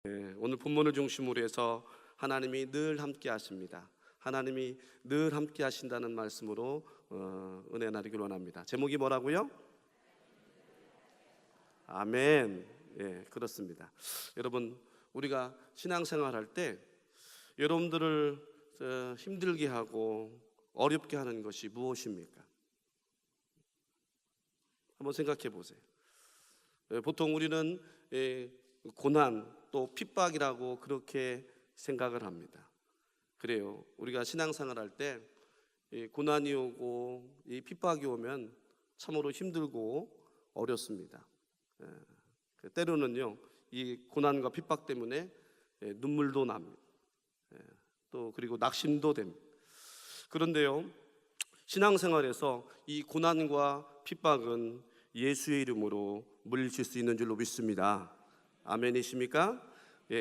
오늘 본문을 중심으로 해서 하나님이 늘 함께 하십니다. 하나님이 늘 함께 하신다는 말씀으로 은혜 나누기를 원합니다. 제목이 뭐라고요? 아멘. 그렇습니다. 여러분, 우리가 신앙생활 할 때 여러분들을 힘들게 하고 어렵게 하는 것이 무엇입니까? 한번 생각해 보세요. 보통 우리는 고난 또 핍박이라고 그렇게 생각을 합니다. 그래요. 우리가 신앙생활 할 때 고난이 오고 이 핍박이 오면 참으로 힘들고 어렵습니다. 때로는요, 이 고난과 핍박 때문에 눈물도 납니다. 또 그리고 낙심도 됩니다. 그런데요, 신앙생활에서 이 고난과 핍박은 예수의 이름으로 물리칠 수 있는 줄로 믿습니다. 아멘이십니까?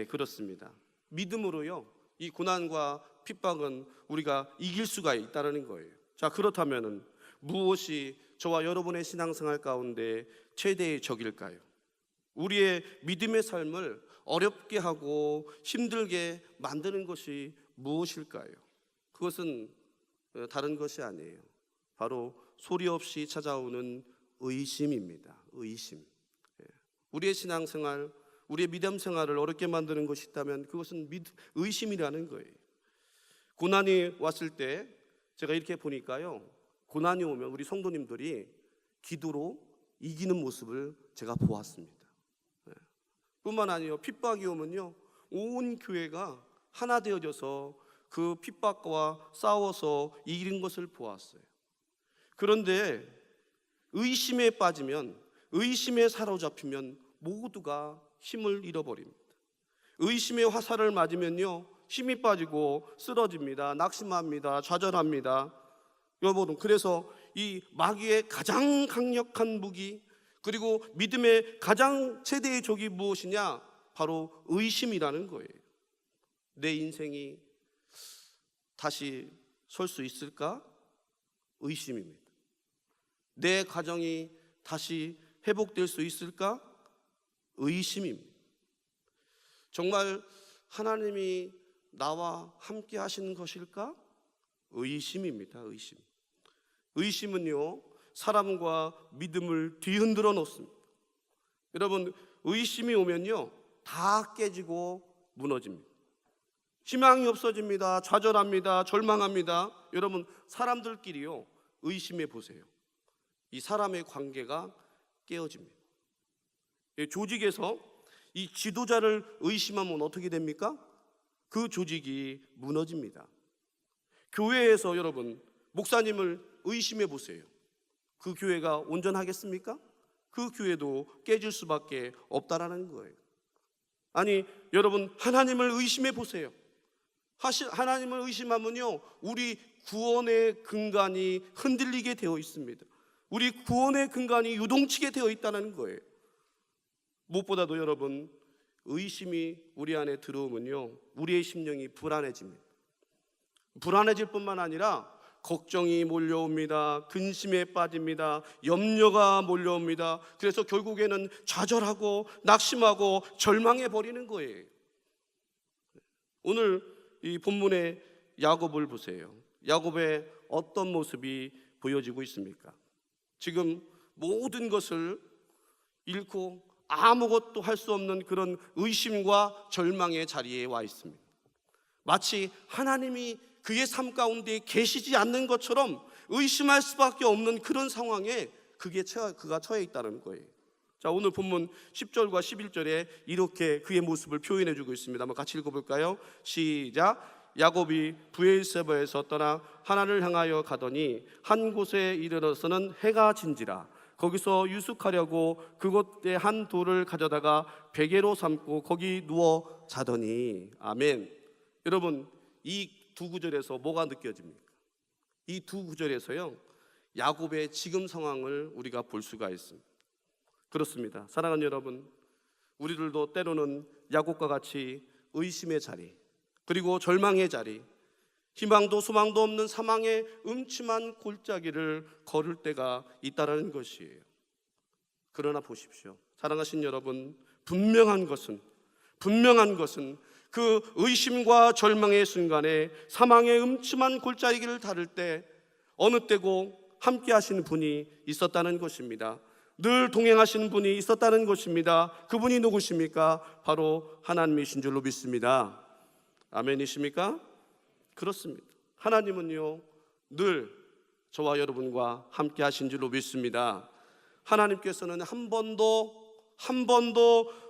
그렇습니다. 믿음으로요, 이 고난과 핍박은 우리가 이길 수가 있다는 거예요. 자, 그렇다면은 무엇이 저와 여러분의 신앙생활 가운데 최대의 적일까요? 우리의 믿음의 삶을 어렵게 하고 힘들게 만드는 것이 무엇일까요? 그것은 다른 것이 아니에요. 바로 소리 없이 찾아오는 의심입니다. 의심. 우리의 신앙생활, 우리의 믿음 생활을 어렵게 만드는 것이 있다면 그것은 의심이라는 거예요. 고난이 왔을 때 제가 이렇게 보니까요, 고난이 오면 우리 성도님들이 기도로 이기는 모습을 제가 보았습니다. 뿐만 아니요, 핍박이 오면요, 온 교회가 하나 되어져서 그 핍박과 싸워서 이기는 것을 보았어요. 그런데 의심에 빠지면, 의심에 사로잡히면 모두가 힘을 잃어버립니다. 의심의 화살을 맞으면요, 힘이 빠지고 쓰러집니다. 낙심합니다. 좌절합니다. 여러분, 그래서 이 마귀의 가장 강력한 무기, 그리고 믿음의 가장 최대의 적이 무엇이냐? 바로 의심이라는 거예요. 내 인생이 다시 설 수 있을까? 의심입니다. 내 가정이 다시 회복될 수 있을까? 의심입니다. 정말 하나님이 나와 함께 하시는 것일까? 의심입니다. 의심. 의심은요, 사람과 믿음을 뒤흔들어 놓습니다. 여러분, 의심이 오면요, 다 깨지고 무너집니다. 희망이 없어집니다. 좌절합니다. 절망합니다. 여러분, 사람들끼리요, 의심해 보세요. 이 사람의 관계가 깨어집니다. 조직에서 이 지도자를 의심하면 어떻게 됩니까? 그 조직이 무너집니다. 교회에서 여러분, 목사님을 의심해 보세요. 그 교회가 온전하겠습니까? 그 교회도 깨질 수밖에 없다라는 거예요. 아니, 여러분, 하나님을 의심해 보세요. 하나님을 의심하면요, 우리 구원의 근간이 흔들리게 되어 있습니다. 우리 구원의 근간이 요동치게 되어 있다는 거예요. 무엇보다도 여러분, 의심이 우리 안에 들어오면요, 우리의 심령이 불안해집니다. 불안해질 뿐만 아니라 걱정이 몰려옵니다. 근심에 빠집니다. 염려가 몰려옵니다. 그래서 결국에는 좌절하고 낙심하고 절망해 버리는 거예요. 오늘 이 본문의 야곱을 보세요. 야곱의 어떤 모습이 보여지고 있습니까? 지금 모든 것을 잃고 아무것도 할 수 없는 그런 의심과 절망의 자리에 와 있습니다. 마치 하나님이 그의 삶 가운데 계시지 않는 것처럼 의심할 수밖에 없는 그런 상황에 그가 처해 있다는 거예요. 자, 오늘 본문 10절과 11절에 이렇게 그의 모습을 표현해 주고 있습니다. 한번 같이 읽어볼까요? 시작. 야곱이 브엘세바에서 떠나 하란을 향하여 가더니 한 곳에 이르러서는 해가 진지라. 거기서 유숙하려고 그곳에 한 돌을 가져다가 베개로 삼고 거기 누워 자더니. 아멘. 여러분, 이 두 구절에서 뭐가 느껴집니까? 이 두 구절에서요, 야곱의 지금 상황을 우리가 볼 수가 있습니다. 그렇습니다. 사랑하는 여러분, 우리들도 때로는 야곱과 같이 의심의 자리, 그리고 절망의 자리, 희망도 소망도 없는 사망의 음침한 골짜기를 걸을 때가 있다라는 것이에요. 그러나 보십시오, 사랑하신 여러분, 분명한 것은 분명한 것은 그 의심과 절망의 순간에 사망의 음침한 골짜기를 다룰 때 어느 때고 함께 하시는 분이 있었다는 것입니다. 늘 동행하시는 분이 있었다는 것입니다. 그분이 누구십니까? 바로 하나님이신 줄로 믿습니다. 아멘이십니까? 그렇습니다. 하나님은요 늘 저와 여러분과 함께 하신 줄로 믿습니다. 하나님께서는 한 번도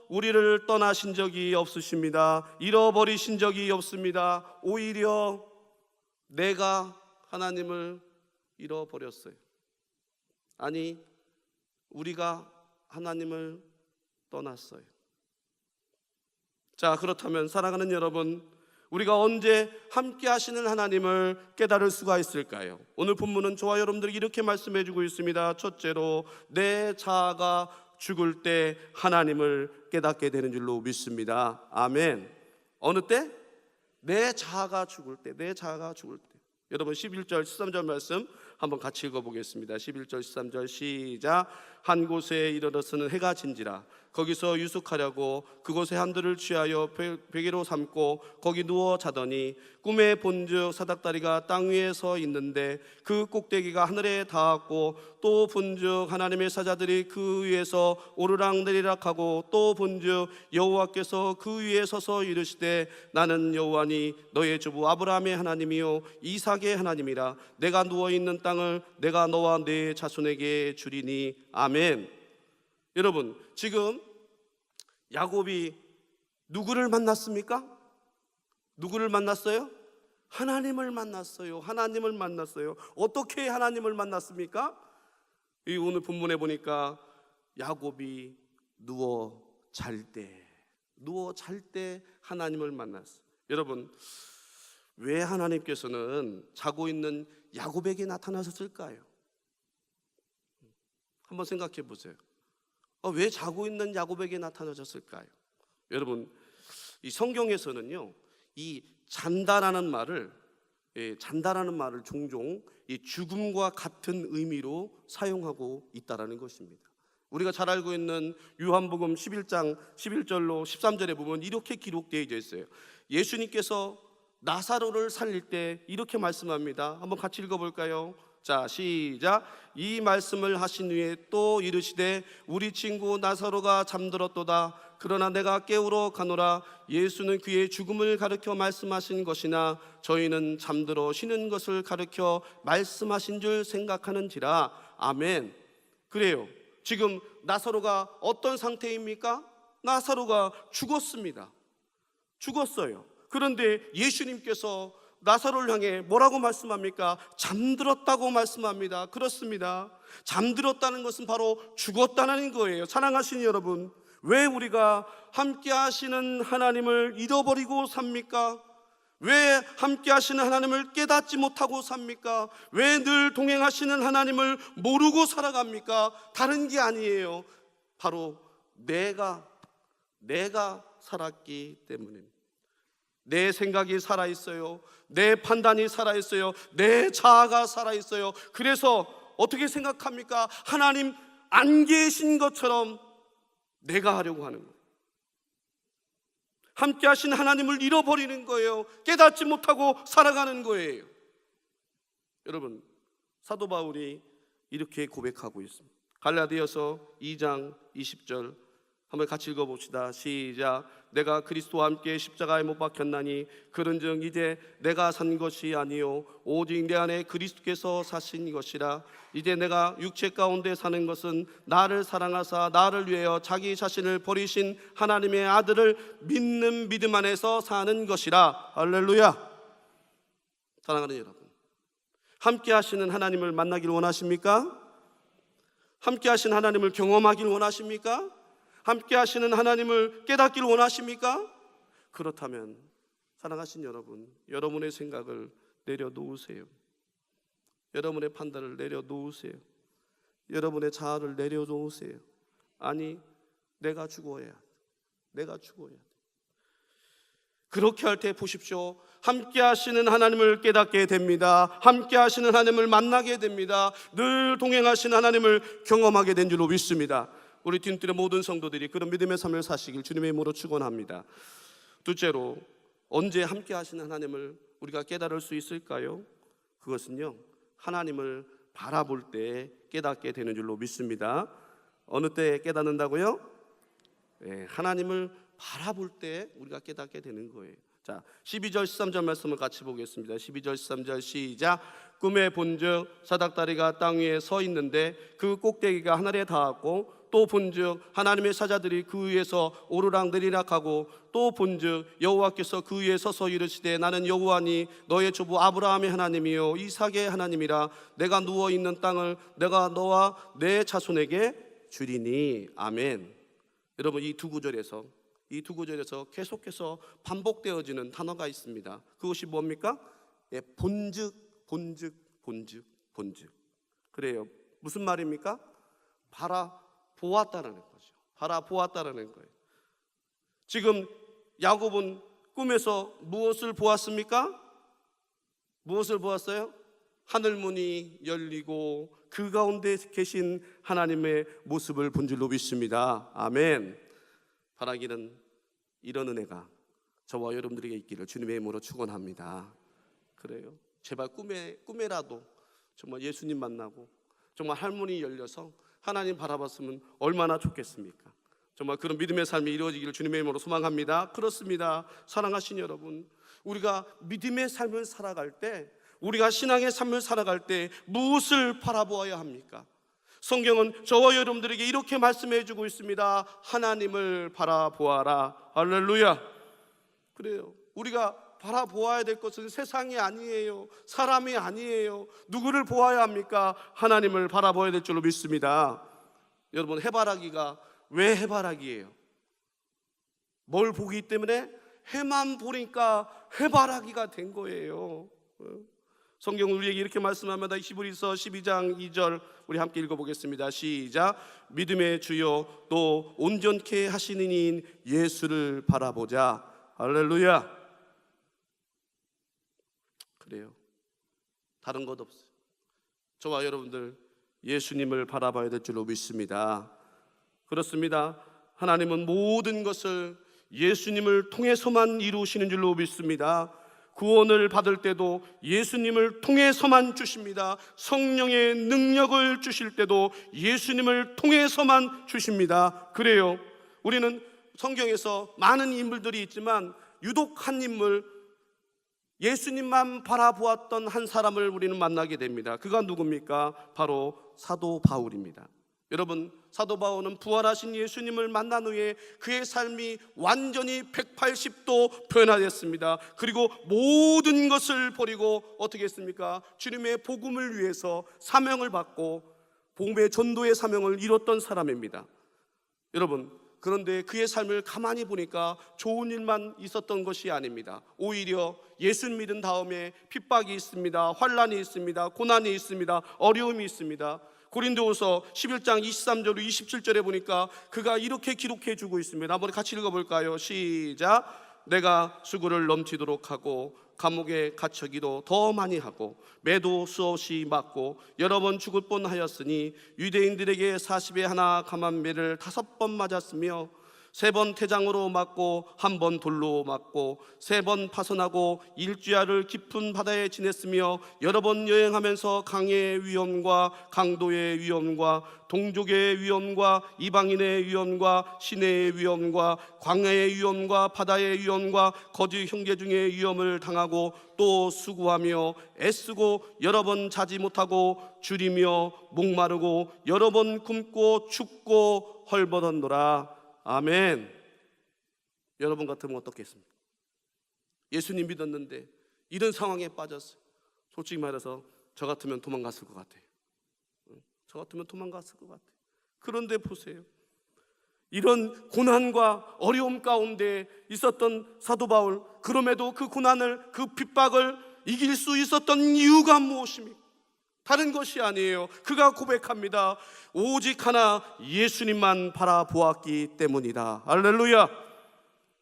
우리를 떠나신 적이 없으십니다. 잃어버리신 적이 없습니다. 오히려 내가 하나님을 잃어버렸어요. 아니, 우리가 하나님을 떠났어요. 자, 그렇다면 사랑하는 여러분, 우리가 언제 함께 하시는 하나님을 깨달을 수가 있을까요? 오늘 본문은 저와 여러분들이 이렇게 말씀해 주고 있습니다. 첫째로, 내 자아가 죽을 때 하나님을 깨닫게 되는 줄로 믿습니다. 아멘. 어느 때? 내 자아가 죽을 때, 내 자아가 죽을 때. 여러분 11절 13절 말씀 한번 같이 읽어보겠습니다. 11절 13절 시작. 한 곳에 이르러서는 해가 진지라 거기서 유숙하려고 그곳에 한들을 취하여 베개로 삼고 거기 누워 자더니 꿈에 본즉 사닥다리가 땅 위에 서 있는데 그 꼭대기가 하늘에 닿았고 또 본즉 하나님의 사자들이 그 위에서 오르락내리락하고 또 본즉 여호와께서 그 위에 서서 이르시되 나는 여호와니 너의 주부 아브라함의 하나님이요 이삭의 하나님이라 내가 누워있는 땅을 내가 너와 네 자손에게 주리니 아멘. 여러분 지금 야곱이 누구를 만났습니까? 누구를 만났어요? 하나님을 만났어요. 하나님을 만났어요. 어떻게 하나님을 만났습니까? 이 오늘 본문에 보니까 야곱이 누워 잘 때 하나님을 만났어요. 여러분 왜 하나님께서는 자고 있는 야곱에게 나타나셨을까요? 한번 생각해 보세요. 왜 자고 있는 야곱에게 나타나셨을까요? 여러분 이 성경에서는요 이 잔다라는 말을 종종 이 죽음과 같은 의미로 사용하고 있다라는 것입니다. 우리가 잘 알고 있는 요한복음 11장 11절로 13절에 보면 이렇게 기록되어 있어요. 예수님께서 나사로를 살릴 때 이렇게 말씀합니다. 한번 같이 읽어볼까요? 자 시작. 이 말씀을 하신 후에 또 이르시되 우리 친구 나사로가 잠들었도다. 그러나 내가 깨우러 가노라. 예수는 그의 죽음을 가르쳐 말씀하신 것이나 저희는 잠들어 쉬는 것을 가르쳐 말씀하신 줄 생각하는지라. 아멘. 그래요. 지금 나사로가 어떤 상태입니까? 나사로가 죽었습니다. 죽었어요. 그런데 예수님께서 나사로를 향해 뭐라고 말씀합니까? 잠들었다고 말씀합니다. 그렇습니다. 잠들었다는 것은 바로 죽었다는 거예요. 사랑하시는 여러분, 왜 우리가 함께 하시는 하나님을 잃어버리고 삽니까? 왜 함께 하시는 하나님을 깨닫지 못하고 삽니까? 왜 늘 동행하시는 하나님을 모르고 살아갑니까? 다른 게 아니에요. 바로 내가 살았기 때문입니다. 내 생각이 살아있어요. 내 판단이 살아있어요. 내 자아가 살아있어요. 그래서 어떻게 생각합니까? 하나님 안 계신 것처럼 내가 하려고 하는 거예요. 함께 하신 하나님을 잃어버리는 거예요. 깨닫지 못하고 살아가는 거예요. 여러분 사도 바울이 이렇게 고백하고 있습니다. 갈라디아서 2장 20절 한번 같이 읽어봅시다. 시작. 내가 그리스도와 함께 십자가에 못 박혔나니 그런즉 이제 내가 산 것이 아니요 오직 내 안에 그리스도께서 사신 것이라. 이제 내가 육체 가운데 사는 것은 나를 사랑하사 나를 위하여 자기 자신을 버리신 하나님의 아들을 믿는 믿음 안에서 사는 것이라. 할렐루야. 사랑하는 여러분, 함께 하시는 하나님을 만나길 원하십니까? 함께 하신 하나님을 경험하길 원하십니까? 함께 하시는 하나님을 깨닫기를 원하십니까? 그렇다면 사랑하신 여러분, 여러분의 생각을 내려놓으세요. 여러분의 판단을 내려놓으세요. 여러분의 자아를 내려놓으세요. 아니, 내가 죽어야 돼. 그렇게 할 때 보십시오. 함께 하시는 하나님을 깨닫게 됩니다. 함께 하시는 하나님을 만나게 됩니다. 늘 동행하시는 하나님을 경험하게 된 줄로 믿습니다. 우리 팀들의 모든 성도들이 그런 믿음의 삶을 사시길 주님의 이름으로 축원합니다. 둘째로, 언제 함께 하시는 하나님을 우리가 깨달을 수 있을까요? 그것은요, 하나님을 바라볼 때 깨닫게 되는 줄로 믿습니다. 어느 때 깨닫는다고요? 하나님을 바라볼 때 우리가 깨닫게 되는 거예요. 자, 12절 13절 말씀을 같이 보겠습니다. 12절 13절 시작. 꿈에 본즉 사닥다리가 땅 위에 서 있는데 그 꼭대기가 하늘에 닿았고, 또 본즉 하나님의 사자들이 그 위에서 오르락내리락 하고, 또 본즉 여호와께서 그 위에 서서 이르시되 나는 여호와니 너의 조부 아브라함의 하나님이요 이삭의 하나님이라. 내가 누워 있는 땅을 내가 너와 내 자손에게 주리니. 아멘. 여러분, 이 두 구절에서 계속해서 반복되어지는 단어가 있습니다. 그것이 뭡니까? 본즉, 본즉, 본즉, 본즉. 그래요. 무슨 말입니까? 바라보았다라는 거죠. 바라보았다라는 거예요. 지금 야곱은 꿈에서 무엇을 보았습니까? 무엇을 보았어요? 하늘문이 열리고 그 가운데 계신 하나님의 모습을 본 줄로 믿습니다. 아멘. 바라기는 이런 은혜가 저와 여러분들에게 있기를 주님의 이름으로 축원합니다. 그래요. 제발 꿈에라도 정말 예수님 만나고 정말 할문이 열려서 하나님 바라봤으면 얼마나 좋겠습니까? 정말 그런 믿음의 삶이 이루어지기를 주님의 이름으로 소망합니다. 그렇습니다. 사랑하신 여러분, 우리가 믿음의 삶을 살아갈 때, 우리가 신앙의 삶을 살아갈 때 무엇을 바라보아야 합니까? 성경은 저와 여러분들에게 이렇게 말씀해 주고 있습니다. 하나님을 바라보아라. 할렐루야. 그래요. 우리가 바라보아야 될 것은 세상이 아니에요. 사람이 아니에요. 누구를 보아야 합니까? 하나님을 바라보아야 될 줄로 믿습니다. 여러분, 해바라기가 왜 해바라기예요? 뭘 보기 때문에? 해만 보니까 해바라기가 된 거예요. 성경은 우리에게 이렇게 말씀합니다. 히브리서 12장 2절 우리 함께 읽어보겠습니다. 시작. 믿음의 주요 또 온전케 하시는 이인 예수를 바라보자. 할렐루야. 그래요. 다른 것 없어요. 저와 여러분들 예수님을 바라봐야 될 줄로 믿습니다. 그렇습니다. 하나님은 모든 것을 예수님을 통해서만 이루시는 줄로 믿습니다. 구원을 받을 때도 예수님을 통해서만 주십니다. 성령의 능력을 주실 때도 예수님을 통해서만 주십니다. 그래요. 우리는 성경에서 많은 인물들이 있지만 유독 한 인물, 예수님만 바라보았던 한 사람을 우리는 만나게 됩니다. 그가 누굽니까? 바로 사도 바울입니다. 여러분, 사도 바울은 부활하신 예수님을 만난 후에 그의 삶이 완전히 180도 변화됐습니다. 그리고 모든 것을 버리고 어떻게 했습니까? 주님의 복음을 위해서 사명을 받고 복음의 전도의 사명을 이뤘던 사람입니다. 여러분, 그런데 그의 삶을 가만히 보니까 좋은 일만 있었던 것이 아닙니다. 오히려 예수 믿은 다음에 핍박이 있습니다. 환난이 있습니다. 고난이 있습니다. 어려움이 있습니다. 고린도후서 11장 23절로 27절에 보니까 그가 이렇게 기록해 주고 있습니다. 한번 같이 읽어볼까요? 시작. 내가 수고를 넘치도록 하고 감옥에 갇혀기도 더 많이 하고 매도 수없이 맞고 여러 번 죽을 뻔하였으니 유대인들에게 40에 하나 감한 매를 5번 맞았으며 3번 태장으로 맞고 1번 돌로 맞고 3번 파선하고 일주야를 깊은 바다에 지냈으며 여러 번 여행하면서 강의 위험과 강도의 위험과 동족의 위험과 이방인의 위험과 시내의 위험과 광야의 위험과 바다의 위험과 거짓 형제 중의 위험을 당하고 또 수고하며 애쓰고 여러 번 자지 못하고 줄이며 목마르고 여러 번 굶고 춥고 헐벗었노라. 아멘. 여러분 같으면 어떻겠습니까? 예수님 믿었는데 이런 상황에 빠졌어요. 솔직히 말해서 저 같으면 도망갔을 것 같아요. 저 같으면 도망갔을 것 같아요. 그런데 보세요. 이런 고난과 어려움 가운데 있었던 사도 바울, 그럼에도 그 고난을, 그 핍박을 이길 수 있었던 이유가 무엇입니까? 다른 것이 아니에요. 그가 고백합니다. 오직 하나 예수님만 바라보았기 때문이다. 할렐루야.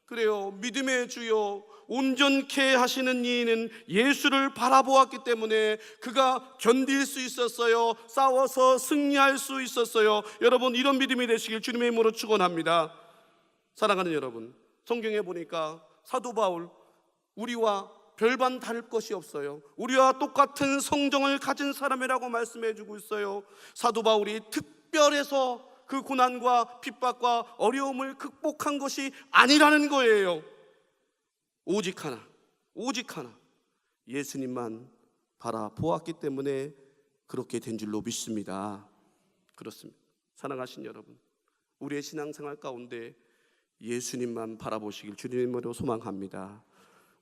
그래요. 믿음의 주요 온전케 하시는 이는 예수를 바라보았기 때문에 그가 견딜 수 있었어요. 싸워서 승리할 수 있었어요. 여러분, 이런 믿음이 되시길 주님의 이름으로 축원합니다. 사랑하는 여러분, 성경에 보니까 사도 바울, 우리와 별반 다를 것이 없어요. 우리와 똑같은 성정을 가진 사람이라고 말씀해 주고 있어요. 사도 바울이 특별해서 그 고난과 핍박과 어려움을 극복한 것이 아니라는 거예요. 오직 하나 예수님만 바라보았기 때문에 그렇게 된 줄로 믿습니다. 그렇습니다. 사랑하신 여러분, 우리의 신앙생활 가운데 예수님만 바라보시길 주님으로 소망합니다.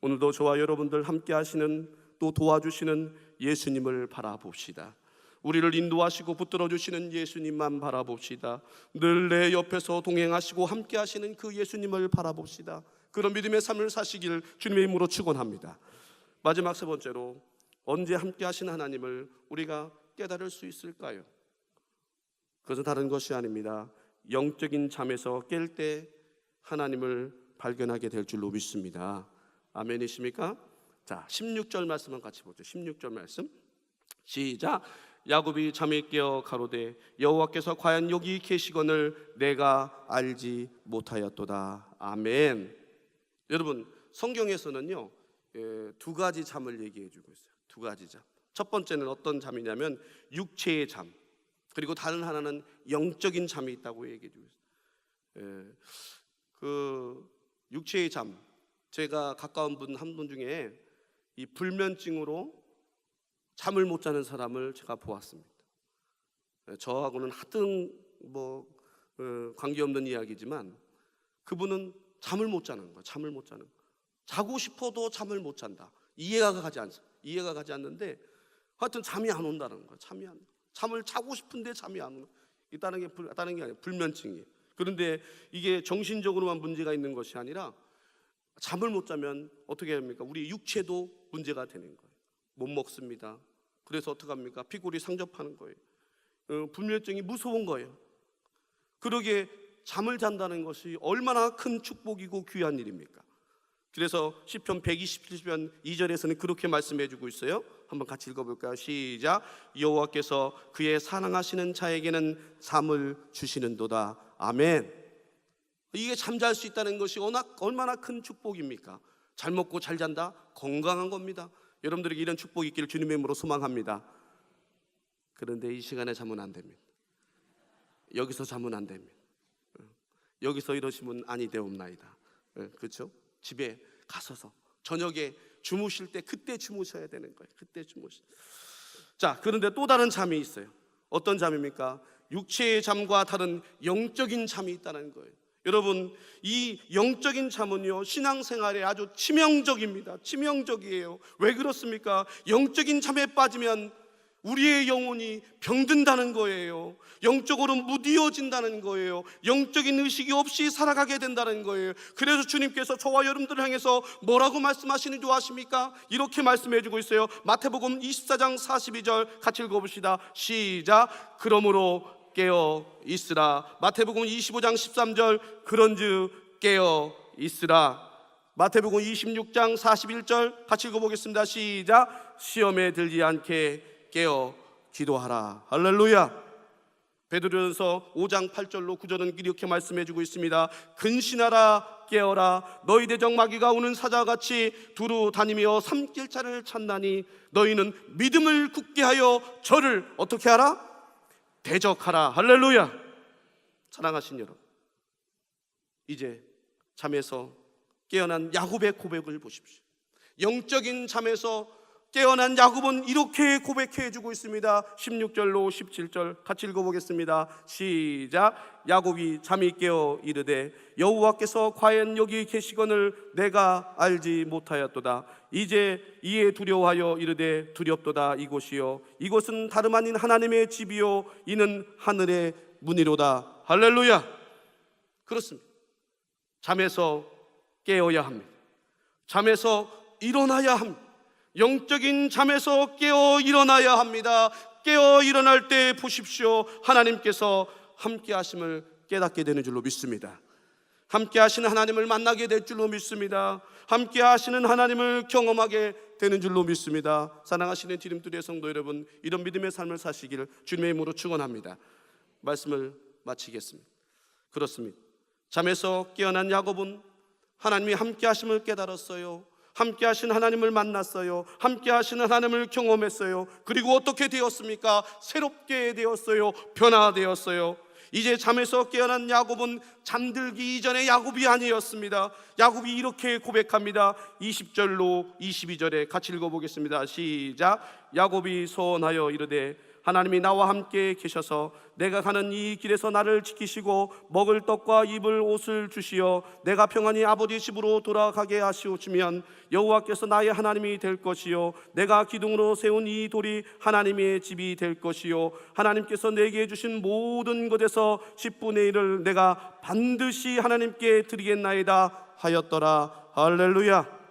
오늘도 저와 여러분들 함께 하시는, 또 도와주시는 예수님을 바라봅시다. 우리를 인도하시고 붙들어 주시는 예수님만 바라봅시다. 늘 내 옆에서 동행하시고 함께 하시는 그 예수님을 바라봅시다. 그런 믿음의 삶을 사시길 주님의 이름으로 축원합니다. 마지막 세 번째로, 언제 함께 하신 하나님을 우리가 깨달을 수 있을까요? 그것은 다른 것이 아닙니다. 영적인 잠에서 깰 때 하나님을 발견하게 될 줄로 믿습니다. 아멘이십니까? 자, 16절 말씀만 같이 보죠. 16절 말씀 시작. 야곱이 잠에 깨어 가로되 여호와께서 과연 여기 계시거늘 내가 알지 못하였도다. 아멘. 여러분, 성경에서는요 두 가지 잠을 얘기해 주고 있어요. 두 가지 잠. 첫 번째는 어떤 잠이냐면 육체의 잠, 그리고 다른 하나는 영적인 잠이 있다고 얘기해 주고 있어요. 그 육체의 잠, 제가 가까운 분 한 분 중에 이 불면증으로 잠을 못 자는 사람을 제가 보았습니다. 저하고는 하등 관계없는 이야기지만 그분은 잠을 못 자는 거예요. 잠을 못 자는 거예요. 자고 싶어도 잠을 못 잔다. 이해가 가지 않는데 하여튼 잠이 안 온다는 거예요. 잠을 자고 싶은데 잠이 안 오는. 다른 게 아니라 불면증이에요. 그런데 이게 정신적으로만 문제가 있는 것이 아니라 잠을 못 자면 어떻게 합니까? 우리 육체도 문제가 되는 거예요. 못 먹습니다. 그래서 어떻게 합니까? 피골이 상접하는 거예요. 불면증이 무서운 거예요. 그러기에 잠을 잔다는 것이 얼마나 큰 축복이고 귀한 일입니까? 그래서 시편 127편 2절에서는 그렇게 말씀해 주고 있어요. 한번 같이 읽어볼까요? 시작. 여호와께서 그의 사랑하시는 자에게는 잠을 주시는도다. 아멘. 이게 잠잘 수 있다는 것이 얼마나 큰 축복입니까? 잘 먹고 잘 잔다? 건강한 겁니다. 여러분들에게 이런 축복이 있기를 주님의 이름으로 소망합니다. 그런데 이 시간에 자면 안 됩니다. 여기서 자면 안 됩니다. 여기서 이러시면 아니 되옵나이다. 그렇죠? 집에 가서서 저녁에 주무실 때 그때 주무셔야 되는 거예요. 그때 자, 그런데 또 다른 잠이 있어요. 어떤 잠입니까? 육체의 잠과 다른 영적인 잠이 있다는 거예요. 여러분, 이 영적인 잠은요 신앙생활에 아주 치명적입니다. 치명적이에요. 왜 그렇습니까? 영적인 잠에 빠지면 우리의 영혼이 병든다는 거예요. 영적으로 무디어진다는 거예요. 영적인 의식이 없이 살아가게 된다는 거예요. 그래서 주님께서 저와 여러분들을 향해서 뭐라고 말씀하시는 줄 아십니까? 이렇게 말씀해 주고 있어요. 마태복음 24장 42절 같이 읽어봅시다. 시작. 그러므로 깨어 있으라. 마태복음 25장 13절 그런즉 깨어 있으라. 마태복음 26장 41절 같이 읽어보겠습니다. 시작. 시험에 들지 않게 깨어 기도하라. 할렐루야. 베드로전서 5장 8절로 9절은 이렇게 말씀해 주고 있습니다. 근신하라 깨어라. 너희 대적 마귀가 오는 사자같이 두루 다니며 삼킬자를 찾나니 너희는 믿음을 굳게 하여 저를 어떻게 하라? 대적하라. 할렐루야. 사랑하신 여러분, 이제 잠에서 깨어난 야곱의 고백을 보십시오. 영적인 잠에서 깨어난 야곱은 이렇게 고백해 주고 있습니다. 16절로 17절 같이 읽어보겠습니다. 시작. 야곱이 잠이 깨어 이르되 여호와께서 과연 여기 계시거늘 내가 알지 못하였도다. 이제 이에 두려워하여 이르되 두렵도다. 이곳이요 이곳은 다름 아닌 하나님의 집이요 이는 하늘의 문이로다. 할렐루야. 그렇습니다. 잠에서 깨어야 합니다. 잠에서 일어나야 합니다. 영적인 잠에서 깨어 일어나야 합니다. 깨어 일어날 때 보십시오. 하나님께서 함께 하심을 깨닫게 되는 줄로 믿습니다. 함께 하시는 하나님을 만나게 될 줄로 믿습니다. 함께 하시는 하나님을 경험하게 되는 줄로 믿습니다. 사랑하시는 디딤뚜리의 성도 여러분, 이런 믿음의 삶을 사시기를 주님의 이름으로 축원합니다. 말씀을 마치겠습니다. 그렇습니다. 잠에서 깨어난 야곱은 하나님이 함께 하심을 깨달았어요. 함께 하신 하나님을 만났어요. 함께 하시는 하나님을 경험했어요. 그리고 어떻게 되었습니까? 새롭게 되었어요. 변화되었어요. 이제 잠에서 깨어난 야곱은 잠들기 이전의 야곱이 아니었습니다. 야곱이 이렇게 고백합니다. 20절로 22절에 같이 읽어보겠습니다. 시작. 야곱이 소원하여 이르되 하나님이 나와 함께 계셔서 내가 가는 이 길에서 나를 지키시고 먹을 떡과 입을 옷을 주시어 내가 평안히 아버지 집으로 돌아가게 하시오시면 여호와께서 나의 하나님이 될 것이요 내가 기둥으로 세운 이 돌이 하나님의 집이 될 것이요 하나님께서 내게 주신 모든 것에서 10분의 1을 내가 반드시 하나님께 드리겠나이다 하였더라. 할렐루야.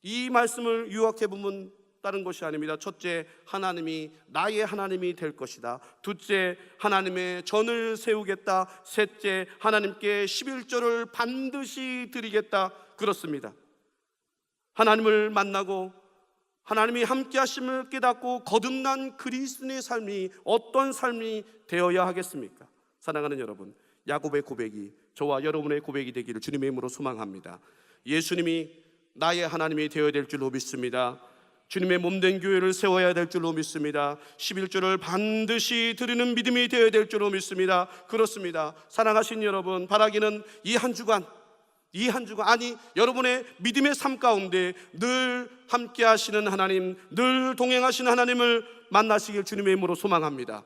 이 말씀을 요약해 보면 다른 것이 아닙니다. 첫째, 하나님이 나의 하나님이 될 것이다. 둘째, 하나님의 전을 세우겠다. 셋째, 하나님께 11조를 반드시 드리겠다. 그렇습니다. 하나님을 만나고 하나님이 함께 하심을 깨닫고 거듭난 그리스도인의 삶이 어떤 삶이 되어야 하겠습니까? 사랑하는 여러분, 야곱의 고백이 저와 여러분의 고백이 되기를 주님의 이름으로 소망합니다. 예수님이 나의 하나님이 되어야 될 줄로 믿습니다. 주님의 몸된 교회를 세워야 될 줄로 믿습니다. 11조를 반드시 드리는 믿음이 되어야 될 줄로 믿습니다. 그렇습니다. 사랑하신 여러분, 바라기는 이 한 주간 아니 여러분의 믿음의 삶 가운데 늘 함께 하시는 하나님, 늘 동행하시는 하나님을 만나시길 주님의 이름으로 소망합니다.